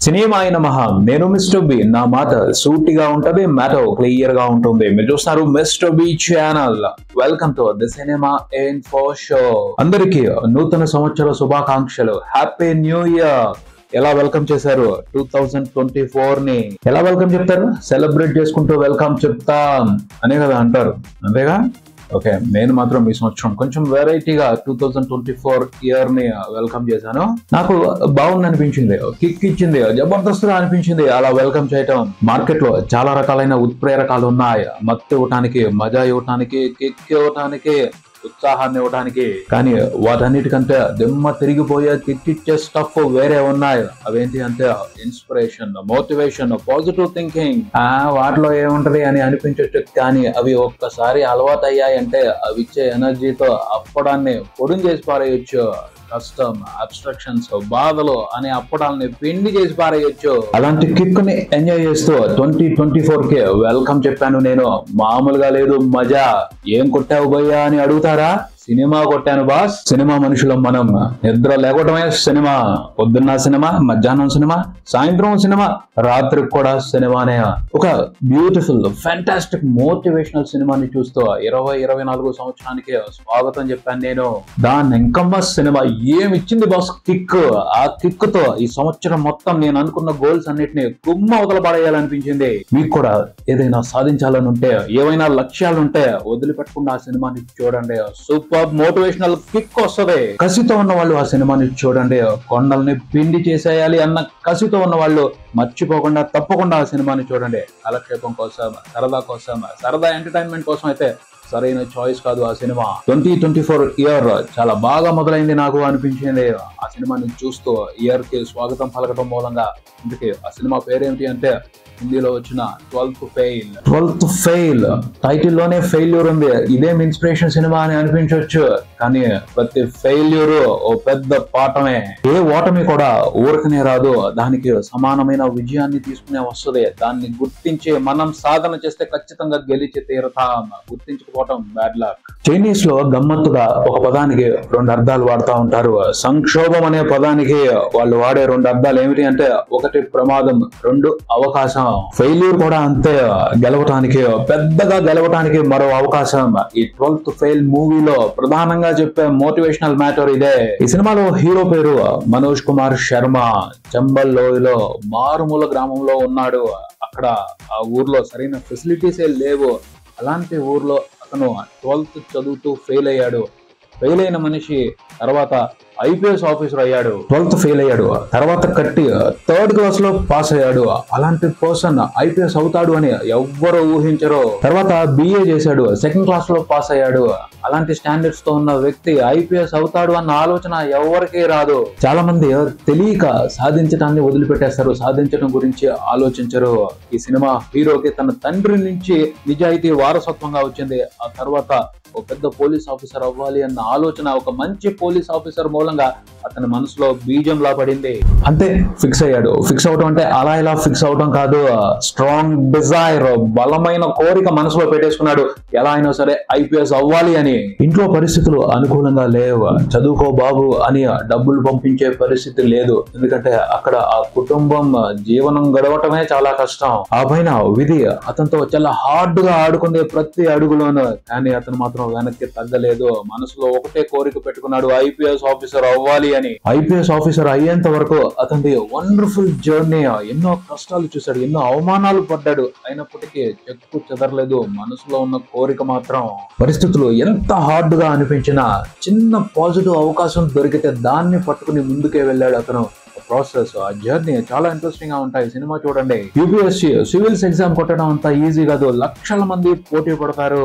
సినిమాయ నమః. నేను mister B. నా మాట సూటిగా ఉంటది, మ్యాటర్ క్లియర్ గా ఉంటుంది. మీరు చూస్తున్నారు mister B channel. Welcome to the cinema info show. అందరికీ నూతన సంవత్సర శుభాకాంక్షలు. Happy new year. ఎలా వెల్కమ్ చేశారు 2024 ని? ఎలా వెల్కమ్ చెప్తారు? సెలబ్రేట్ చేసుకుంటూ వెల్కమ్ చెప్తాం అనే కదా అంటారు, అంతేగా? ఓకే, నేను మాత్రం ఈ సంవత్సరం కొంచెం వెరైటీగా 2024 ఇయర్ ని వెల్కమ్ చేశాను. నాకు బాగుంది అనిపించింది, కిక్ ఇచ్చింది, జబర్దస్త్గా అనిపించింది అలా వెల్కమ్ చేయటం. మార్కెట్ లో చాలా రకాలైన ఉత్ప్రేరకాలు ఉన్నాయి. మత్తు ఇవ్వటానికి, మజా ఇవ్వటానికి, కిక్ ఇవ్వటానికి, ఉత్సాహాన్ని ఇవ్వడానికి. కానీ వాటన్నిటికంటే దిమ్మ తిరిగిపోయే కిక్ ఇచ్చే స్టఫ్ వేరే ఉన్నాయి. అవేంటి అంటే ఇన్స్పిరేషన్, మోటివేషన్, పాజిటివ్ థింకింగ్. వాటిలో ఏముంటది అని అనిపించచ్చు, కానీ అవి ఒక్కసారి అలవాటు అయ్యాయంటే అవి ఇచ్చే ఎనర్జీతో అప్పడాన్ని పొడిని చేసి పారేయచ్చు. కష్టం, అబ్స్ట్రక్షన్స్, బాధలు అనే అప్పడాలని పిండి చేసి పారేయచ్చు. అలాంటి కిక్ ని ఎంజాయ్ చేస్తూ 2024 కి వెల్కమ్ చెప్పాను నేను. మామూలుగా లేదు మజా. ఏం కొట్టావు భయ్యా అని అడుగుతారా? సినిమా కొట్టాను బాస్. సినిమా మనుషులం మనం. నిద్ర లేకపోవటమే సినిమా. పొద్దున్న సినిమా, మధ్యాహ్నం సినిమా, సాయంత్రం సినిమా, రాత్రికి కూడా సినిమానే. ఒక బ్యూటిఫుల్, ఫ్యాంటాస్టిక్, మోటివేషనల్ సినిమాని చూస్తూ 2024 సంవత్సరానికి స్వాగతం చెప్పాను నేను. దాని ఇంకమ్మ సినిమా ఏమిచ్చింది బాస్ కిక్. ఆ కిక్ తో ఈ సంవత్సరం మొత్తం నేను అనుకున్న గోల్స్ అన్నిటిని గుమ్మ అవతల పడేయాలనిపించింది. మీకు కూడా ఏదైనా సాధించాలని ఉంటే, ఏవైనా లక్ష్యాలుంటే వదిలిపెట్టకుండా ఆ సినిమాని చూడండి. సూపర్ మోటివేషనల్ కిక్ వస్తుంది. కసితో ఉన్న వాళ్ళు ఆ సినిమాని చూడండి. కొండల్ని పిండి చేసేయాలి అన్న కసితో ఉన్న వాళ్ళు మర్చిపోకుండా తప్పకుండా ఆ సినిమాని చూడండి. కాలక్షేపం కోసం, సరదా కోసం, సరదా ఎంటర్టైన్మెంట్ కోసం అయితే సరైన చాయిస్ కాదు ఆ సినిమా. 2024 ఇయర్ చాలా బాగా మొదలైంది నాకు అనిపించింది ఆ సినిమాని చూస్తూ. ఇయర్ కి స్వాగతం పలకటం మూలంగా. ఇందుకే ఆ సినిమా పేరేమిటి అంటే హిందీలో వచ్చిన 12th ఫెయిల్. టైటిల్ లోనే ఫెయిల్యూర్ ఉంది. ఇదేం ఇన్స్పిరేషన్ సినిమా అని అనిపించవచ్చు, కానీ ప్రతి ఫెయిల్యూర్ ఓ పెద్ద పాఠమే. ఏ ఓటమి కూడా ఊరకనే రాదు. దానికి సమానమైన విజయాన్ని తీసుకునే వస్తుంది. దాన్ని గుర్తించి మనం సాధన చేస్తే ఖచ్చితంగా గెలిచి తీరతాం. గుర్తించకపోవటం బ్యాడ్ లక్. చైనీస్ లో గమ్మత్తుగా ఒక పదానికి 2 అర్థాలు వాడుతూ ఉంటారు. సంక్షోభం అనే పదానికి వాళ్ళు వాడే 2 అర్థాలు ఏమిటి అంటే, 1 ప్రమాదం, 2 అవకాశం. ఫెయిల్యూర్ కూడా అంతే. గెలవటానికి, పెద్దగా గెలవటానికి మరో అవకాశం. ఈ 12th ఫెయిల్ మూవీలో ప్రధానంగా చెప్పే మోటివేషనల్ మ్యాటర్ ఇదే. ఈ సినిమాలో హీరో పేరు మనోజ్ కుమార్ శర్మ. చంబల్ లోయలో మారుమూల గ్రామంలో ఉన్నాడు. అక్కడ ఆ ఊర్లో సరైన ఫెసిలిటీసే లేవు. అలాంటి ఊర్లో అతను 12th చదువుతూ ఫెయిల్ అయ్యాడు. ఫెయిల్ అయిన మనిషి తర్వాత IPS ఆఫీసర్ అయ్యాడు. 12th ఫెయిల్ అయ్యాడు. తర్వాత కట్టి 3rd క్లాస్ లో పాస్ అయ్యాడు. అలాంటి పర్సన్ IPS అవుతాడు అని ఎవ్వరు ఊహించరు. తర్వాత BA చేశాడు. 2nd క్లాస్ లో పాస్ అయ్యాడు. అలాంటి స్టాండర్డ్స్ తో ఉన్న వ్యక్తి IPS అవుతాడు అన్న ఆలోచన ఎవరికి రాదు. చాలా మంది తెలియక సాధించడాన్ని వదిలిపెట్టేస్తారు. సాధించడం గురించి ఆలోచించరు. ఈ సినిమా హీరోకి తన తండ్రి నుంచి నిజాయితీ వారసత్వంగా వచ్చింది. ఆ తర్వాత ఒక పెద్ద పోలీస్ ఆఫీసర్ అవ్వాలి అన్న ఆలోచన ఒక మంచి పోలీస్ ఆఫీసర్ మూలంగా అతని మనసులో బీజంలా పడింది. అంతే, ఫిక్స్ అయ్యాడు. ఫిక్స్ అవడం అంటే అలా ఇలా ఫిక్స్ అవడం కాదు. స్ట్రాంగ్ డిజైర్, బలమైన కోరిక మనసులో పెట్టేసుకున్నాడు. ఎలా అయినా సరే IPS అవ్వాలి అని. ఇంట్లో పరిస్థితులు అనుకూలంగా లేవు. చదువుకో బాబు అని డబ్బులు పంపించే పరిస్థితి లేదు. ఎందుకంటే అక్కడ ఆ కుటుంబం జీవనం గడవటమే చాలా కష్టం. ఆ పైన విధి అతనితో చాలా హార్డ్ గా ఆడుకుందే ప్రతి అడుగులోనూ. కానీ అతను మాత్రం వెనక్కి తగ్గలేదు. మనసులో ఒకటే కోరిక పెట్టుకున్నాడు, IPS ఆఫీసర్ అవ్వాలి అని. IPS ఆఫీసర్ అయ్యేంత వరకు అతనిది వండర్ఫుల్ జర్నీ. ఎన్నో కష్టాలు చూశాడు, ఎన్నో అవమానాలు పడ్డాడు. అయినప్పటికీ చెక్కు చెదరలేదు మనసులో ఉన్న కోరిక మాత్రం. పరిస్థితులు ఎంత హార్డ్ గా అనిపించినా చిన్న పాజిటివ్ అవకాశం దొరికితే దాన్ని పట్టుకుని ముందుకే వెళ్ళాడు అతను. ప్రాసెస్, ఆ జర్నీ చాలా ఇంట్రెస్టింగ్ గా ఉంటాయి. సినిమా చూడండి. UPSC సివిల్స్ ఎగ్జామ్ కొట్టడం అంత ఈజీ కాదు. లక్షల మంది పోటీ పడతారు.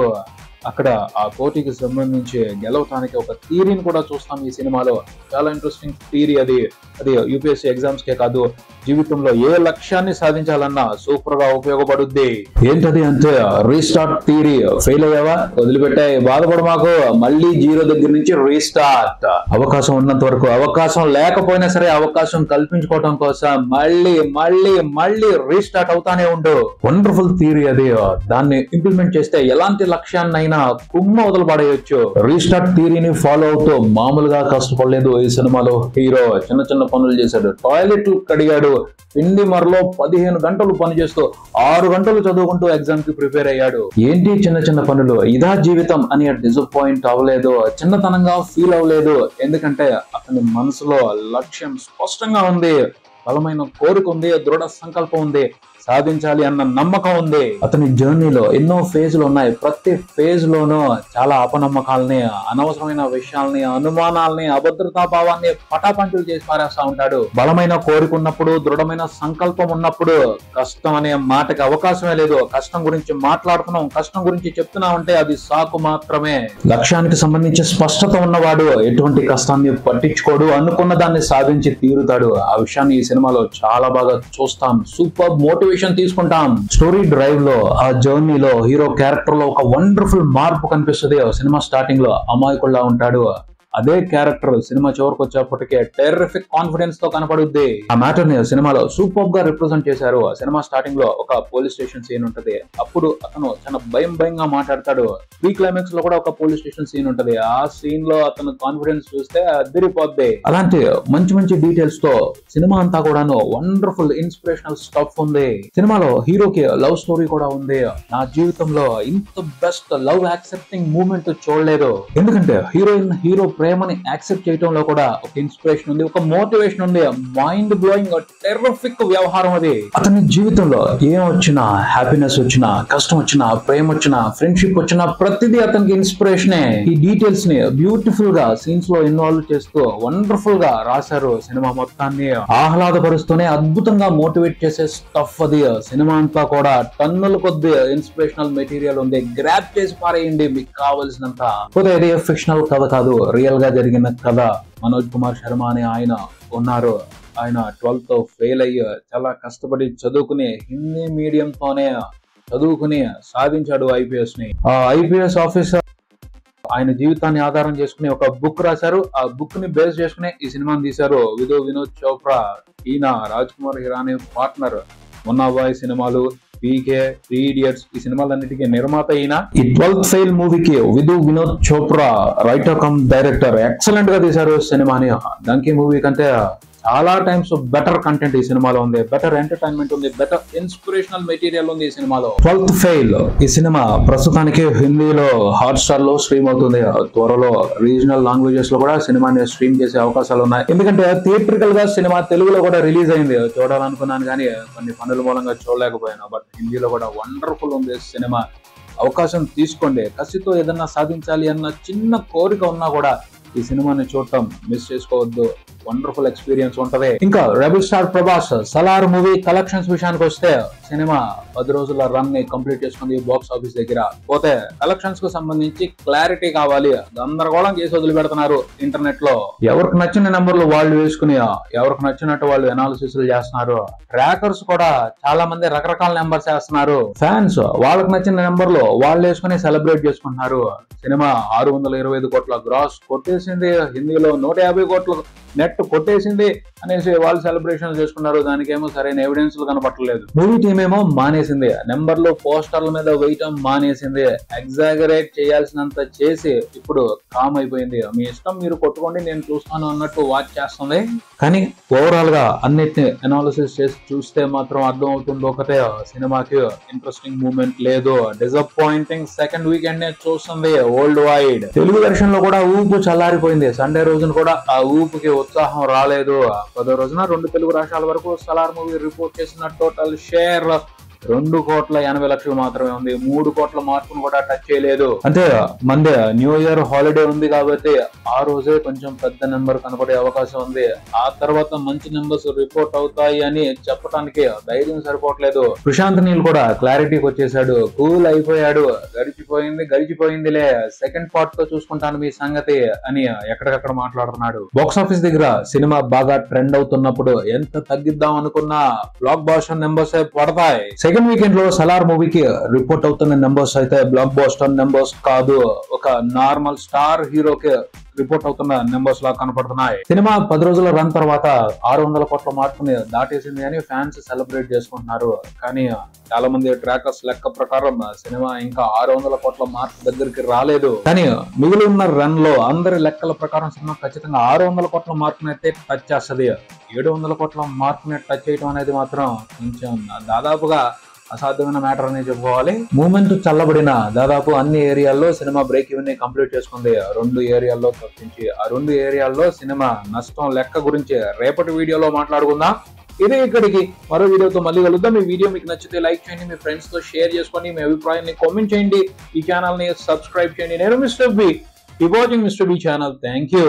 అక్కడ ఆ పోటీకి సంబంధించి గెలవటానికి ఒక థియరీని కూడా చూస్తాం ఈ సినిమాలో. చాలా ఇంట్రెస్టింగ్ థియరీ అది. UPSC ఎగ్జామ్స్ కే కాదు, జీవితంలో ఏ లక్ష్యాన్ని సాధించాలన్నా సూపర్ గా ఉపయోగపడుద్ది. ఏంటది అంటే రీస్టార్ట్ థియరీ. ఫెయిల్ అయ్యావా, వదిలిపెట్టాయి, బాధపడు మాకు, మళ్ళీ 0 దగ్గర నుంచి రీస్టార్ట్. అవకాశం ఉన్నంత వరకు, అవకాశం లేకపోయినా సరే అవకాశం కల్పించుకోవడం కోసం మళ్ళీ మళ్ళీ మళ్ళీ రీస్టార్ట్ అవుతానే ఉండు. వండర్ఫుల్ థియరీ అది. దాన్ని ఇంప్లిమెంట్ చేస్తే ఎలాంటి లక్ష్యాన్ని కుమ్మ వదలు పడేయచ్చు. రీస్టార్ట్ థియరీని ఫాలో అవుతూ మామూలుగా కష్టపడలేదు ఈ సినిమాలో హీరో. చిన్న చిన్న పనులు చేశాడు. టాయిలెట్లు కడిగాడు, పిండి మరలో 15 గంటలు పనిచేస్తూ 6 గంటలు చదువుకుంటూ ఎగ్జామ్ కి ప్రిపేర్ అయ్యాడు. ఏంటి చిన్న చిన్న పనులు, ఇదా జీవితం అని డిసప్పాయింట్ అవ్వలేదు, చిన్నతనంగా ఫీల్ అవ్వలేదు. ఎందుకంటే అతని మనసులో లక్ష్యం స్పష్టంగా ఉంది, బలమైన కోరిక ఉంది, దృఢ సంకల్పం ఉంది, సాధించాలి అన్న నమ్మకం ఉంది. అతని జర్నీలో ఎన్నో ఫేజ్లు ఉన్నాయి. ప్రతి ఫేజ్ లోనూ చాలా అపనమ్మకాలని, అనవసరమైన విషయాల్ని, అనుమానాల్ని, అభద్రతా భావాన్ని పటాపంచులు చేసి పారేస్తా ఉంటాడు. బలమైన కోరిక ఉన్నప్పుడు, దృఢమైన సంకల్పం ఉన్నప్పుడు కష్టం అనే మాటకి అవకాశమే లేదు. కష్టం గురించి మాట్లాడుతున్నాం, కష్టం గురించి చెప్తున్నాం అంటే అది సాకు మాత్రమే. లక్ష్యానికి సంబంధించి స్పష్టత ఉన్నవాడు ఎటువంటి కష్టాన్ని పట్టించుకోడు, అనుకున్న దాన్ని సాధించి తీరుతాడు. ఆ విషయాన్ని ఈ సినిమాలో చాలా బాగా చూస్తాం. సూపర్ మోటివేషన్ తీసుకుంటాం. స్టోరీ డ్రైవ్ లో, ఆ జర్నీలో హీరో క్యారెక్టర్ లో ఒక వండర్ఫుల్ మార్పు కనిపిస్తుంది. సినిమా స్టార్టింగ్ లో అమాయకుల్లా ఉంటాడు, అదే క్యారెక్టర్ సినిమా చివరికి వచ్చేప్పటికే టెర్రిఫిక్ కాన్ఫిడెన్స్ తో కనపడుద్ది. ఆ మ్యాటర్ ని సినిమాలో సూపర్ గా రిప్రజెంట్ చేశారు. సినిమా స్టార్టింగ్ లో ఒక పోలీస్ స్టేషన్ సీన్ ఉంటది. అప్పుడు అతను చాలా భయంగా మాట్లాడతాడు. ప్రీ క్లైమాక్స్ లో కూడా ఒక పోలీస్ స్టేషన్ సీన్ ఉంటది. ఆ సీన్ లో అతను కాన్ఫిడెన్స్ చూస్తే అదిరిపోద్ది. అలాంటి మంచి డీటెయిల్స్ తో సినిమా అంతా కూడాను వండర్ఫుల్ ఇన్స్పిరేషనల్ స్టఫ్ ఉంది. సినిమాలో హీరోకి లవ్ స్టోరీ కూడా ఉంది. నా జీవితంలో ఇంత బెస్ట్ లవ్ యాక్సెప్టింగ్ మూమెంట్ చూడలేదు. ఎందుకంటే హీరో ప్రేమని యాక్సెప్ట్ చేయడంలో కూడా ఒక ఇన్స్పిరేషన్ ఉంది, ఒక మోటివేషన్ ఉంది. మైండ్ బ్లోయింగ్ టెర్రిఫిక్ వ్యవహారం అది. అతని జీవితంలో ఏం వచ్చినా, హ్యాపీనెస్ వచ్చినా, కష్టం వచ్చినా, ప్రేమ వచ్చినా, ఫ్రెండ్షిప్ వచ్చినా ప్రతిదీ అతనికి ఇన్స్పిరేషనే. ఈ డీటెయిల్స్ ని బ్యూటిఫుల్ గా సీన్స్ లో ఇన్వాల్వ్ చేస్తూ వండర్ఫుల్ గా రాశారు. సినిమా మొత్తాన్ని ఆహ్లాదపరుస్తూనే అద్భుతంగా మోటివేట్ చేసే స్టఫ్ అది. సినిమా అంతా కూడా టన్నుల కొద్ది ఇన్స్పిరేషనల్ మెటీరియల్ ఉంది. గ్రాప్ చేసి పారేయండి మీకు కావలసినంత. పోతే ఇది ఫిక్షనల్ కథ కాదు, రియల్ గా జరిగిన కథ. మనోజ్ కుమార్ శర్మ అనే ఆయన ఉన్నారు. ఆయన 12th ఫెయిల్ అయ్యి చాలా కష్టపడి చదువుకుని హిందీ మీడియం తోనే చదువుకుని సాధించాడు ఐపీఎస్ ని. ఆ ఐపీఎస్ ఆఫీసర్ ఆయన జీవితాన్ని ఆధారం చేసుకుని ఒక బుక్ రాశారు. ఆ బుక్ ని బేస్ చేసుకుని ఈ సినిమాని తీశారు. వినోద్ చోప్రా, ఈయన రాజ్ కుమార్ హిరానీ పార్ట్నర్. మున్నాబాయ్ సినిమాలు, పీకే, 3 ఇడియట్స్ ఈ సినిమాలన్నిటికీ నిర్మాత అయిన. ఈ 12th ఫెయిల్ మూవీకి Vinod Chopra writer cum director. Excellent గా తీశారు సినిమాని. డంకీ మూవీ కంటే చాలా టైమ్స్ బెటర్ కంటెంట్ ఈ సినిమాలో ఉంది, బెటర్ ఎంటర్టైన్మెంట్ ఉంది, బెటర్ ఇన్స్పిరేషనల్ మెటీరియల్ ఉంది ఈ సినిమాలో. 12th ఫెయిల్ ఈ సినిమా ప్రస్తుతానికి హిందీలో హాట్‌స్టార్ లో స్ట్రీమ్ అవుతుంది. త్వరలో రీజనల్ లాంగ్వేజెస్ లో కూడా సినిమాని స్ట్రీమ్ చేసే అవకాశాలు ఉన్నాయి. ఎందుకంటే థియేట్రికల్ గా సినిమా తెలుగులో కూడా రిలీజ్ అయింది. చూడాలనుకున్నాను కానీ కొన్ని పనుల మూలంగా చూడలేకపోయాను. బట్ హిందీలో కూడా వండర్ఫుల్ ఉంది సినిమా. అవకాశం తీసుకోండి. కసితో ఏదన్నా సాధించాలి అన్న చిన్న కోరిక ఉన్నా కూడా ఈ సినిమాని చూడటం మిస్ చేసుకోవద్దు. వండర్ఫుల్ ఎక్స్పీరియన్స్ ఉంటది. ఇంకా rebel star Prabhas Salaar movie collections విషయానికి వస్తే సినిమా 10 రోజుల రన్ ని కంప్లీట్ చేసుకుంది బాక్స్ ఆఫీస్ దగ్గర. పోతే కలెక్షన్స్ కు సంబంధించి క్లారిటీ కావాలి. గందరగోళం చేసి వదిలిపెడుతున్నారు ఇంటర్నెట్ లో. ఎవరికి నచ్చిన నెంబర్లు వాళ్ళు వేసుకుని ఎవరికి నచ్చినట్టు వాళ్ళు అనాలిసిస్ చేస్తున్నారు. ట్రాకర్స్ కూడా చాలా మంది రకరకాల నెంబర్స్ వేస్తున్నారు. ఫ్యాన్స్ వాళ్ళకి నచ్చిన నెంబర్లు వాళ్ళు వేసుకుని సెలబ్రేట్ చేసుకుంటున్నారు. సినిమా 625 కోట్ల గ్రాస్ కొట్టేసింది, హిందీలో 150 కోట్ల నెట్ కొట్టేసింది అనేసి వాళ్ళు సెలబ్రేషన్ చేసుకున్నారు. దానికేమో సరైన ఎవిడెన్స్ కనపట్టలేదు. మూవీ టీమ్ ఏమో మానేసింది, నెంబర్లు పోస్టర్ల మీద వేయటం మానేసింది, ఎగ్జాగరేట్ చేయాల్సినంత చేసి ఇప్పుడు కామ్ అయిపోయింది. మీ ఇష్టం, మీరు కొట్టుకోండి, నేను చూస్తాను అన్నట్టు వాచ్ చేస్తుంది. కానీ ఓవరాల్ గా అన్నిటిని అనాలిసిస్ చేసి చూస్తే మాత్రం అర్థం అవుతుంది ఒకటే, సినిమాకి ఇంట్రెస్టింగ్ మూమెంట్ లేదు. డిసప్పాయింటింగ్ సెకండ్ వీకెండ్ నే చూస్తుంది వరల్డ్ వైడ్. తెలుగు వెర్షన్ లో కూడా ఊపు చల్లారిపోయింది. సండే రోజున కూడా ఆ ఊపుకి ఉత్సాహం రాలేదు. 10వ రోజున 2 తెలుగు రాష్ట్రాల వరకు సలార్ మూవీ రిపోర్ట్ చేసిన టోటల్ షేర్ 2,80,00,000 మాత్రమే ఉంది. 3 కోట్ల మార్కును కూడా టచ్ చేయలేదు. అంటే మండే న్యూ ఇయర్ హాలిడే ఉంది కాబట్టి ఆ రోజే కొంచెం పెద్ద నెంబర్ కనపడే అవకాశం ఉంది. ఆ తర్వాత మంచి నెంబర్స్ రిపోర్ట్ అవుతాయి అని చెప్పడానికి ధైర్యం సరిపోవట్లేదు. ప్రశాంత్ నీల్ కూడా క్లారిటీకి వచ్చేసాడు, కూల్ అయిపోయాడు. గడిచిపోయిందిలే, సెకండ్ పార్ట్ తో చూసుకుంటాను మీ సంగతి అని ఎక్కడికక్కడ మాట్లాడుతున్నాడు. బాక్స్ ఆఫీస్ దగ్గర సినిమా బాగా ట్రెండ్ అవుతున్నప్పుడు ఎంత తగ్గిద్దాం అనుకున్నా బ్లాక్ బాస్టర్ నెంబర్స్ పడతాయి. సెకండ్ వీకెండ్ లో సలార్ మూవీకి రిపోర్ట్ అవుతున్న నెంబర్స్ అయితే బ్లాక్ బాస్టర్ నెంబర్స్ కాదు. ఒక నార్మల్ స్టార్ హీరోకి రిపోర్ట్ అవుతున్న నెంబర్స్ లా కనపడుతున్నాయి. సినిమా 10 రోజుల రన్ తర్వాత 600 కోట్ల మార్కుని దాటేసింది అని ఫ్యాన్స్ సెలబ్రేట్ చేసుకుంటున్నారు. కానీ చాలా మంది ట్రాకర్స్ లెక్క ప్రకారం సినిమా ఇంకా 600 కోట్ల మార్క్ దగ్గరికి రాలేదు. కానీ మిగిలి ఉన్న రన్ లో అందరి లెక్కల ప్రకారం సినిమా ఖచ్చితంగా 600 కోట్ల మార్కుని అయితే టచ్ చేస్తుంది. 700 కోట్ల మార్కుని టచ్ చేయడం అనేది మాత్రం కొంచెం దాదాపుగా అసాధ్యమైన మ్యాటర్ అని చెప్పుకోవాలి. మూమెంట్ చల్లబడిన దాదాపు అన్ని ఏరియాల్లో సినిమా బ్రేక్ ఈవెన్ ని కంప్లీట్ చేసుకుంది. 2 ఏరియాల్లో తప్పించి ఆ 2 ఏరియాల్లో సినిమా నష్టం లెక్క గురించి రేపటి వీడియోలో మాట్లాడుకుందాం. ఇదే ఇక్కడికి మరో వీడియోతో మళ్ళీ కలుద్దాం. ఈ వీడియో మీకు నచ్చితే లైక్ చేయండి, మీ ఫ్రెండ్స్ తో షేర్ చేసుకోండి, మీ అభిప్రాయాన్ని కామెంట్ చేయండి, ఈ ఛానల్ ని సబ్స్క్రైబ్ చేయండి. నేను mister B, keep watching mister B channel. Thank you.